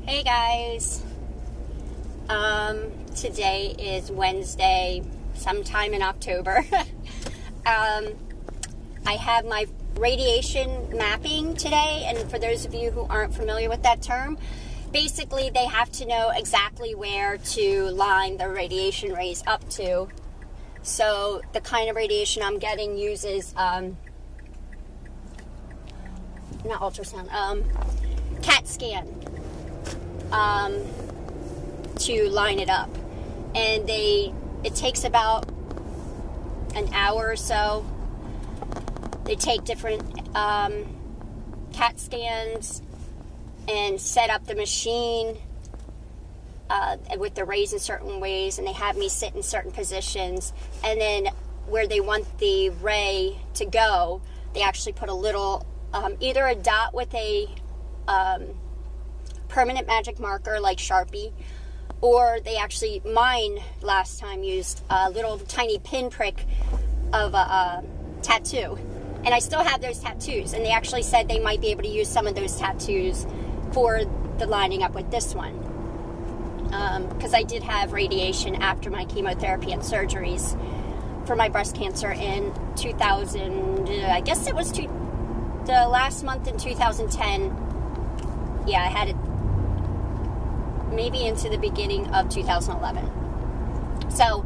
Hey guys, today is Wednesday, sometime in October. I have my radiation mapping today, and for those of you who aren't familiar with that term, basically they have to know exactly where to line the radiation rays up to. So the kind of radiation I'm getting uses, not ultrasound, CAT scan. To line it up, and it takes about an hour or so. They take different CAT scans and set up the machine with the rays in certain ways, and they have me sit in certain positions, and then where they want the ray to go, they actually put a little either a dot with a permanent magic marker like Sharpie, or they actually, mine last time used a little tiny pinprick of a tattoo, and I still have those tattoos, and they actually said they might be able to use some of those tattoos for the lining up with this one, because I did have radiation after my chemotherapy and surgeries for my breast cancer in 2000, I guess it was the last month in 2010. Yeah, I had it maybe into the beginning of 2011. So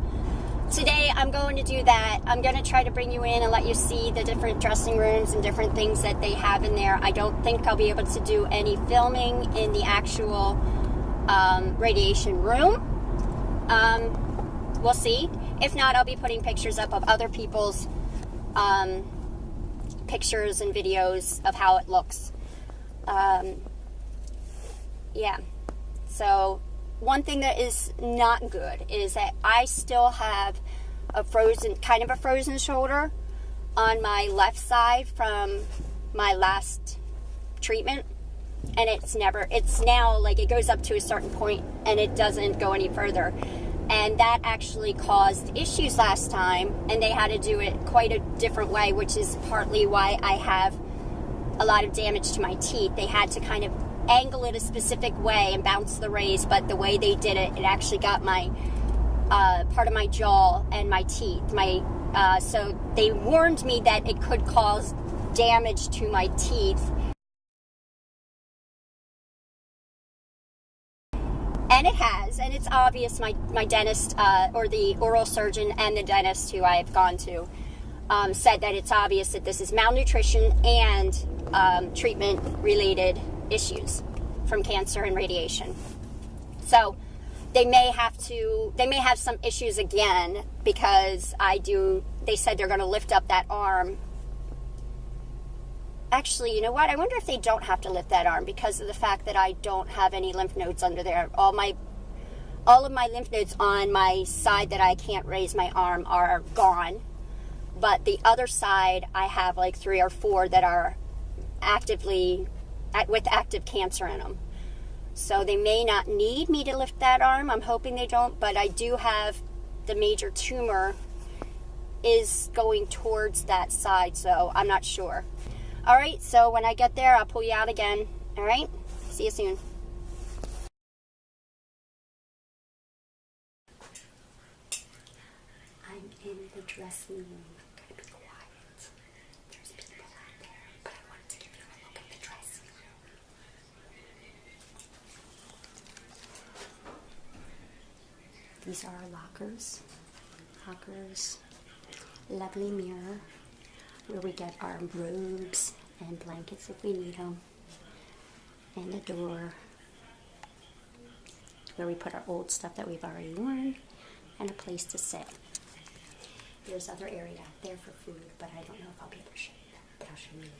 today I'm going to do that. I'm going to try to bring you in and let you see the different dressing rooms and different things that they have in there. I don't think I'll be able to do any filming in the actual radiation room. We'll see. If not, I'll be putting pictures up of other people's pictures and videos of how it looks. Yeah. So one thing that is not good is that I still have a frozen shoulder on my left side from my last treatment, and it's now like it goes up to a certain point and it doesn't go any further, and that actually caused issues last time, and they had to do it quite a different way, which is partly why I have a lot of damage to my teeth. They had to kind of angle it a specific way and bounce the rays, but the way they did it, it actually got my part of my jaw and my teeth. So they warned me that it could cause damage to my teeth, and it has, and it's obvious. My dentist or the oral surgeon and the dentist who I've gone to said that it's obvious that this is malnutrition and treatment related issues from cancer and radiation. So they may have some issues again, because they said they're going to lift up that arm. Actually, you know what? I wonder if they don't have to lift that arm because of the fact that I don't have any lymph nodes under there. All of my lymph nodes on my side that I can't raise my arm are gone. But the other side, I have like 3 or 4 that are with active cancer in them. So they may not need me to lift that arm. I'm hoping they don't, but I do have the major tumor is going towards that side, so I'm not sure. All right, so when I get there, I'll pull you out again. All right, see you soon. I'm in the dressing room. These are our lockers. Lovely mirror where we get our robes and blankets if we need them. And the door where we put our old stuff that we've already worn, and a place to sit. There's other area out there for food, but I don't know if I'll be able to show you that, but I'll show you later.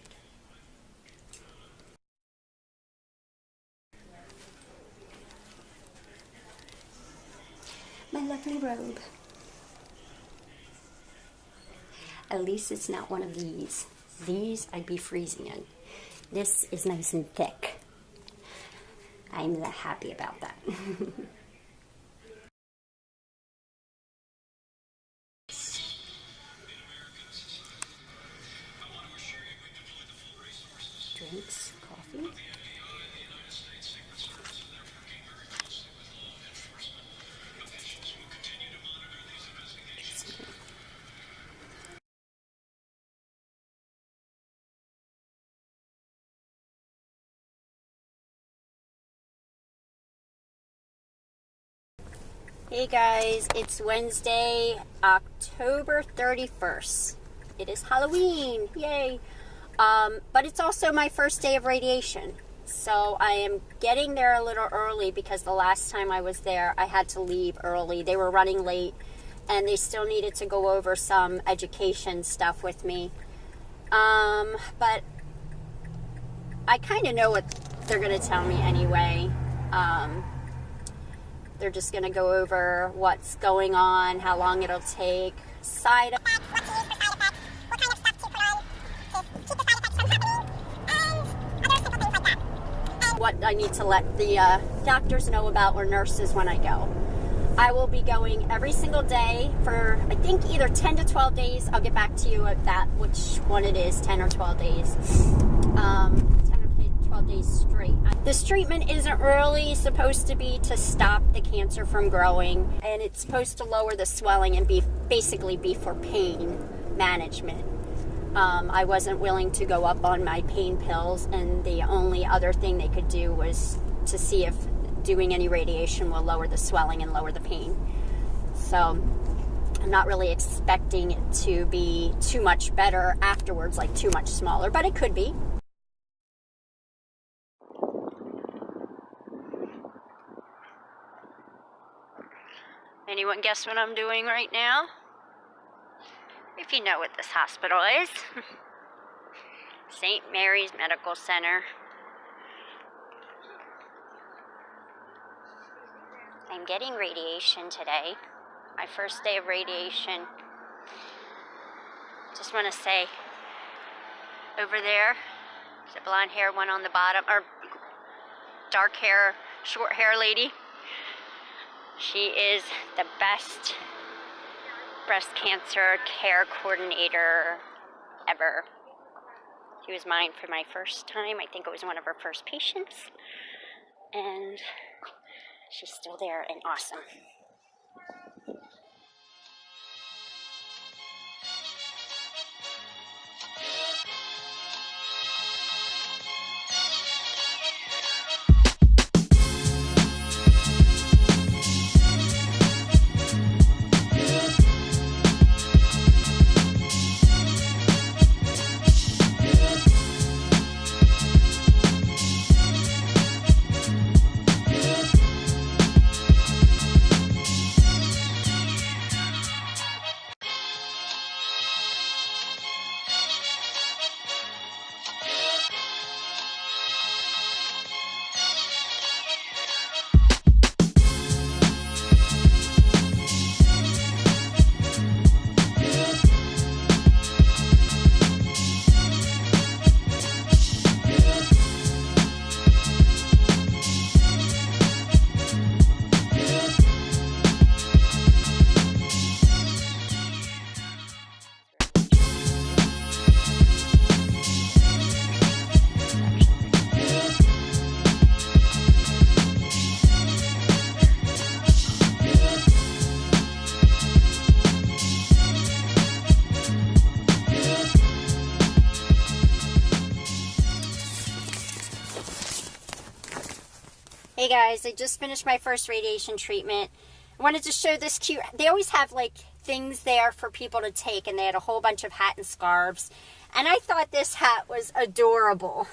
My lovely robe. At least it's not one of these. These I'd be freezing in. This is nice and thick. I'm that happy about that. Drinks, coffee. Hey guys, it's Wednesday, October 31st. It is Halloween, yay! But it's also my first day of radiation. So I am getting there a little early because the last time I was there, I had to leave early. They were running late and they still needed to go over some education stuff with me. But I kind of know what they're going to tell me anyway. They're just going to go over what's going on, how long it'll take, side effects, what to use for side effects, what kind of stuff to put on to keep the side effects from happening, and other simple things like that. And what I need to let the doctors know about, or nurses, when I go. I will be going every single day for, I think, either 10 to 12 days. I'll get back to you at that, which one it is, 10 or 12 days. 12 days straight. This treatment isn't really supposed to be to stop the cancer from growing, and it's supposed to lower the swelling and basically be for pain management. I wasn't willing to go up on my pain pills, and the only other thing they could do was to see if doing any radiation will lower the swelling and lower the pain. So I'm not really expecting it to be too much better afterwards, like too much smaller, but it could be. Anyone guess what I'm doing right now? If you know what this hospital is. St. Mary's Medical Center. I'm getting radiation today. My first day of radiation. Just want to say, over there, there's a blonde hair one on the bottom, or dark hair, short hair lady. She is the best breast cancer care coordinator ever. She was mine for my first time. I think it was one of her first patients. And she's still there and awesome. Hey guys, I just finished my first radiation treatment. I wanted to show this cute, they always have like things there for people to take, and they had a whole bunch of hat and scarves. And I thought this hat was adorable.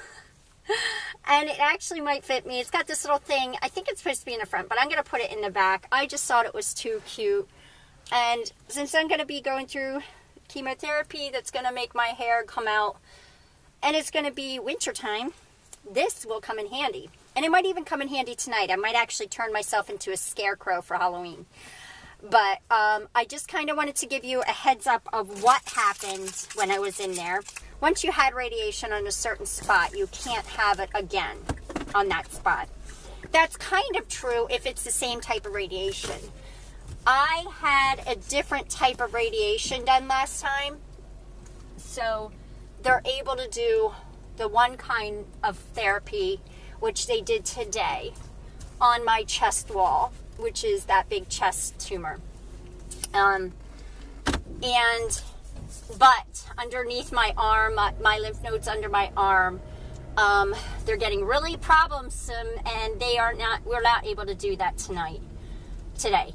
And it actually might fit me. It's got this little thing, I think it's supposed to be in the front, but I'm going to put it in the back. I just thought it was too cute. And since I'm going to be going through chemotherapy that's going to make my hair come out, and it's going to be wintertime, this will come in handy. And it might even come in handy tonight. I might actually turn myself into a scarecrow for Halloween. But I just kind of wanted to give you a heads up of what happened when I was in there. Once you had radiation on a certain spot, you can't have it again on that spot. That's kind of true if it's the same type of radiation. I had a different type of radiation done last time. So they're able to do the one kind of therapy, which they did today, on my chest wall, which is that big chest tumor. But underneath my arm, my lymph nodes under my arm, they're getting really problemsome, and we're not able to do that today.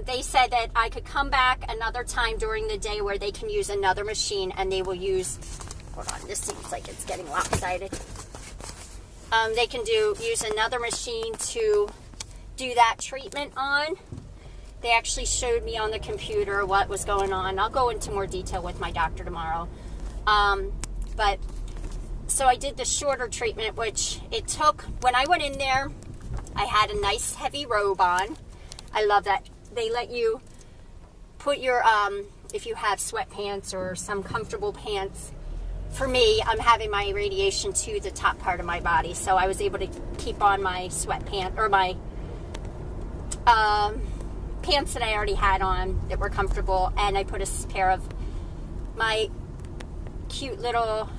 they said that I could come back another time during the day where they can use another machine, and they will use, hold on, this seems like it's getting lopsided. They can use another machine to do that treatment on. They actually showed me on the computer what was going on. I'll go into more detail with my doctor tomorrow. But so I did the shorter treatment, which it took, when I went in there, I had a nice heavy robe on. I love that. They let you put your, if you have sweatpants or some comfortable pants. For me, I'm having my radiation to the top part of my body, so I was able to keep on my sweatpants, or my pants that I already had on that were comfortable, and I put a pair of my cute little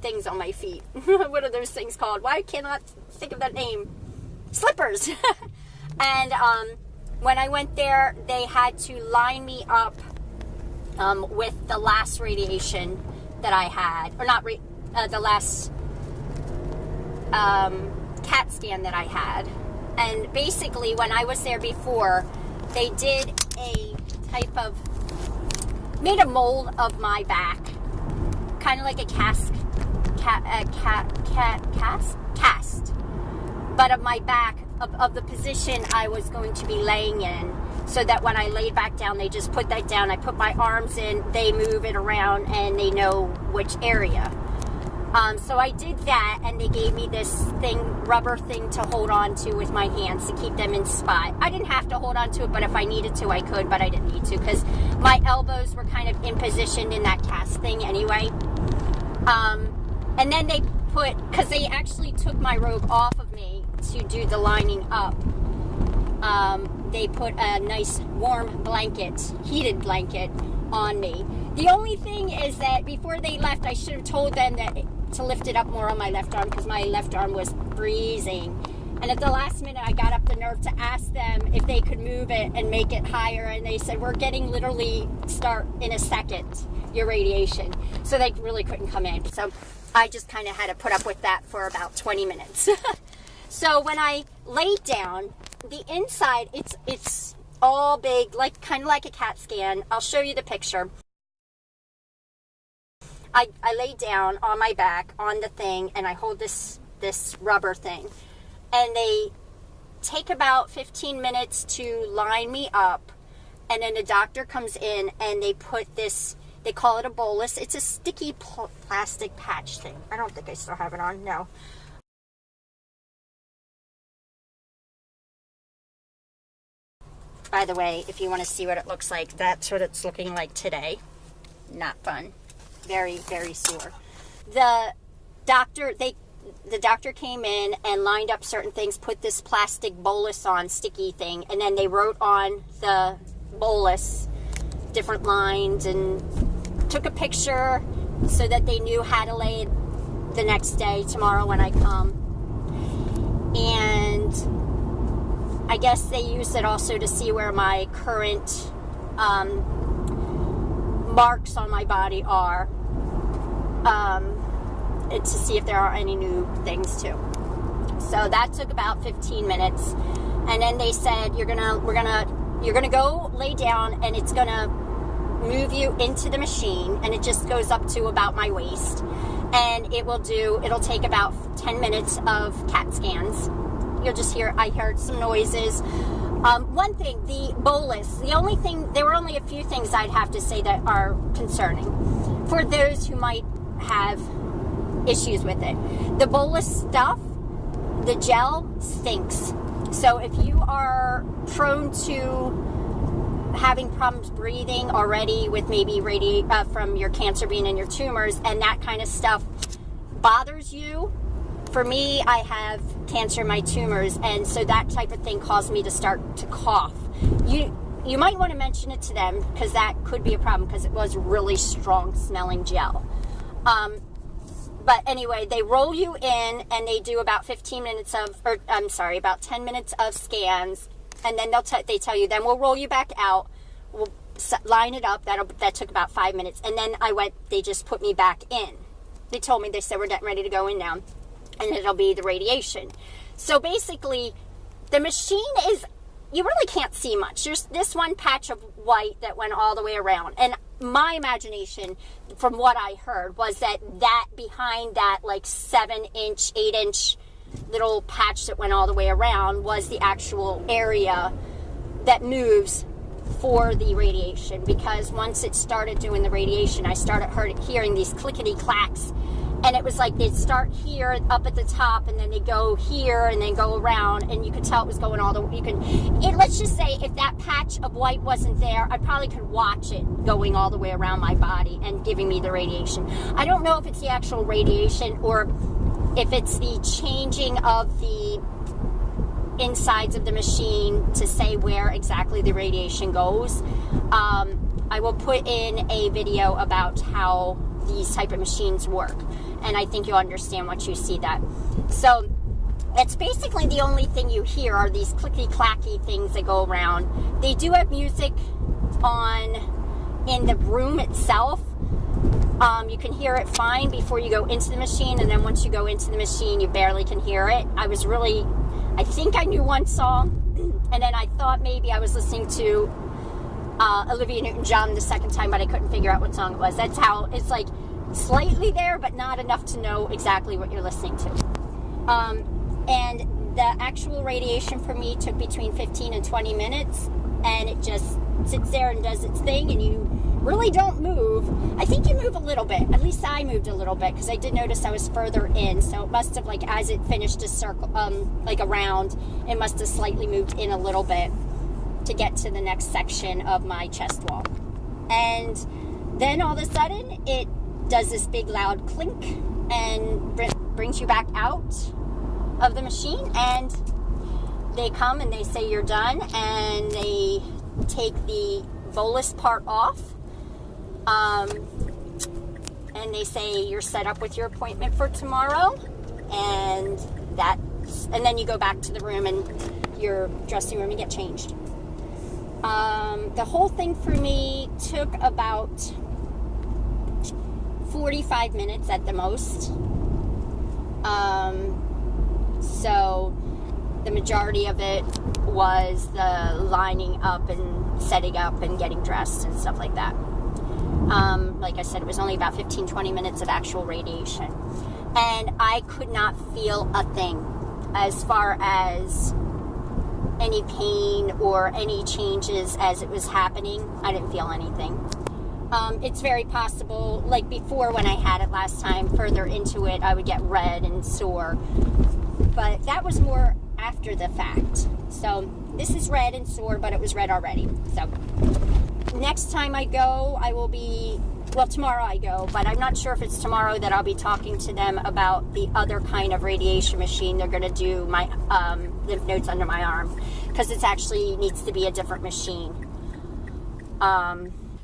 things on my feet. What are those things called? Why can't I think of that name? Slippers. And when I went there, they had to line me up with the last radiation that I had, or not the last CAT scan that I had. And basically, when I was there before, they did a type of, made a mold of my back, kind of like a cast, but of my back, of the position I was going to be laying in, so that when I laid back down, they just put that down. I put my arms in, they move it around, and they know which area. So I did that, and they gave me this thing, rubber thing to hold on to with my hands to keep them in spot. I didn't have to hold on to it, but if I needed to, I could, but I didn't need to, because my elbows were kind of in position in that cast thing anyway. And then they put, because they actually took my robe off of me to do the lining up, they put a nice warm blanket, heated blanket on me. The only thing is that before they left, I should have told them that to lift it up more on my left arm, because my left arm was freezing. And at the last minute, I got up the nerve to ask them if they could move it and make it higher, and they said, we're getting literally start in a second, your radiation. So they really couldn't come in. So I just kind of had to put up with that for about 20 minutes. So when I laid down, the inside, it's all big, like kind of like a CAT scan. I'll show you the picture. I lay down on my back on the thing, and I hold this rubber thing, and they take about 15 minutes to line me up, and then the doctor comes in, and they put this, they call it a bolus. It's a sticky plastic patch thing. I don't think I still have it on. No. By the way, if you want to see what it looks like, that's what it's looking like today. Not fun. Very, very sore. The doctor came in and lined up certain things, put this plastic bolus on, sticky thing, and then they wrote on the bolus different lines and took a picture so that they knew how to lay it the next day, tomorrow when I come. And I guess they used it also to see where my current marks on my body are, and to see if there are any new things too. So that took about 15 minutes, and then they said you're gonna go lay down, and it's gonna move you into the machine, and it just goes up to about my waist, and it'll take about 10 minutes of CAT scans. You'll just hear, I heard some noises. One thing, the bolus, there were only a few things I'd have to say that are concerning for those who might have issues with it. The bolus stuff, the gel stinks. So if you are prone to having problems breathing already with maybe from your cancer being in your tumors, and that kind of stuff bothers you, for me, I have cancer in my tumors, and so that type of thing caused me to start to cough. You might want to mention it to them, because that could be a problem, because it was really strong smelling gel. But anyway, they roll you in, and they do about 15 minutes about 10 minutes of scans, and then they tell you, then we'll roll you back out, we'll line it up. That took about 5 minutes, and then they just put me back in. They told me, they said, we're getting ready to go in now, and it'll be the radiation. So basically, The machine is, you really can't see much. There's this one patch of white that went all the way around. And my imagination, from what I heard, was that behind that like 7-inch, 8-inch little patch that went all the way around was the actual area that moves for the radiation. Because once it started doing the radiation, I started hearing these clickety clacks. And it was like they'd start here up at the top, and then they go here and then go around, and you could tell it was going all the way. Let's just say if that patch of white wasn't there, I probably could watch it going all the way around my body and giving me the radiation. I don't know if it's the actual radiation or if it's the changing of the insides of the machine to say where exactly the radiation goes. I will put in a video about how these type of machines work, and I think you'll understand once you see that. So that's basically the only thing you hear are these clicky clacky things that go around. They do have music on in the room itself. You can hear it fine before you go into the machine, and then once you go into the machine, you barely can hear it. I think I knew one song, and then I thought maybe I was listening to Olivia Newton-John the second time, but I couldn't figure out what song it was. That's how it's like slightly there, but not enough to know exactly what you're listening to. And the actual radiation for me took between 15 and 20 minutes, and it just sits there and does its thing, and you really don't move. I think you move a little bit. At least I moved a little bit, because I did notice I was further in, so it must have, like, as it finished a circle, like a round, it must have slightly moved in a little bit to get to the next section of my chest wall. And then all of a sudden it does this big loud clink and brings you back out of the machine, and they come and they say you're done, and they take the bolus part off, and they say you're set up with your appointment for tomorrow, and then you go back to the room and your dressing room and get changed. The whole thing for me took about 45 minutes at the most. So the majority of it was the lining up and setting up and getting dressed and stuff like that. Like I said, it was only about 15-20 minutes of actual radiation. And I could not feel a thing as far as any pain or any changes as it was happening. I didn't feel anything. It's very possible, like before when I had it last time, further into it, I would get red and sore. But that was more after the fact. So this is red and sore, but it was red already. So next time I go, tomorrow I go, but I'm not sure if it's tomorrow that I'll be talking to them about the other kind of radiation machine. They're going to do my lymph nodes under my arm, because it actually needs to be a different machine.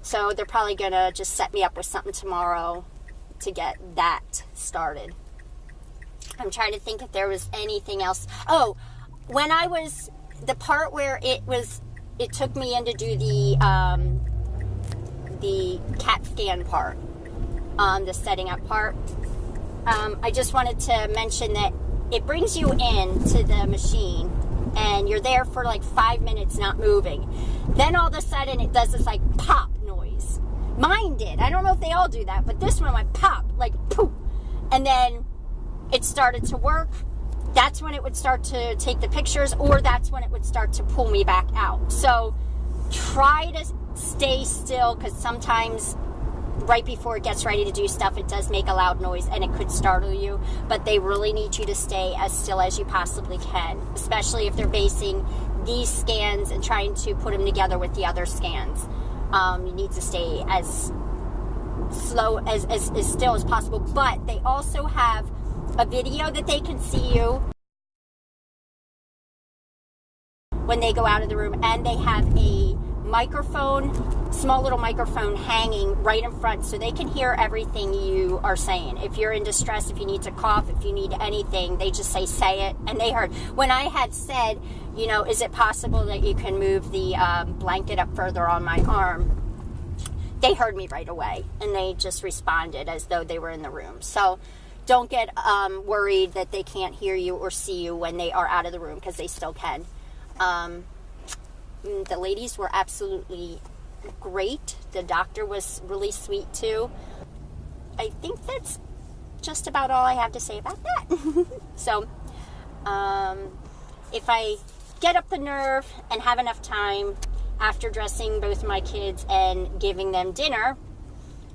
So they're probably going to just set me up with something tomorrow to get that started. I'm trying to think if there was anything else. Oh, when I was, the part where it took me in to do the CAT scan part, the setting up part. I just wanted to mention that it brings you in to the machine, and you're there for like 5 minutes not moving. Then all of a sudden it does this like pop noise. Mine did. I don't know if they all do that, but this one went pop, like poof. And then it started to work. That's when it would start to take the pictures, or that's when it would start to pull me back out. So try to stay still, because sometimes right before it gets ready to do stuff, it does make a loud noise and it could startle you. But they really need you to stay as still as you possibly can, especially if they're basing these scans and trying to put them together with the other scans. You need to stay as slow, as still as possible. But they also have a video that they can see you when they go out of the room, and they have a microphone, small little microphone hanging right in front, so they can hear everything you are saying. If you're in distress, if you need to cough, if you need anything, they just say it. And they heard when I had said, is it possible that you can move the blanket up further on my arm? They heard me right away, and they just responded as though they were in the room. So don't get worried that they can't hear you or see you when they are out of the room, because they still can. The ladies were absolutely great. The doctor was really sweet too. I think that's just about all I have to say about that. So, if I get up the nerve and have enough time after dressing both my kids and giving them dinner,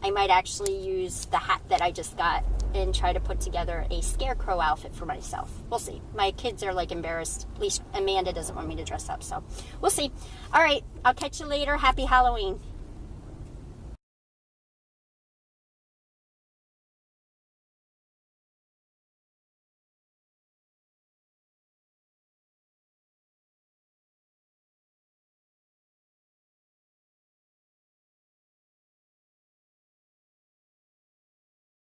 I might actually use the hat that I just got and try to put together a scarecrow outfit for myself. We'll see. My kids are like embarrassed. At least Amanda doesn't want me to dress up, so we'll see. All right, I'll catch you later. Happy Halloween.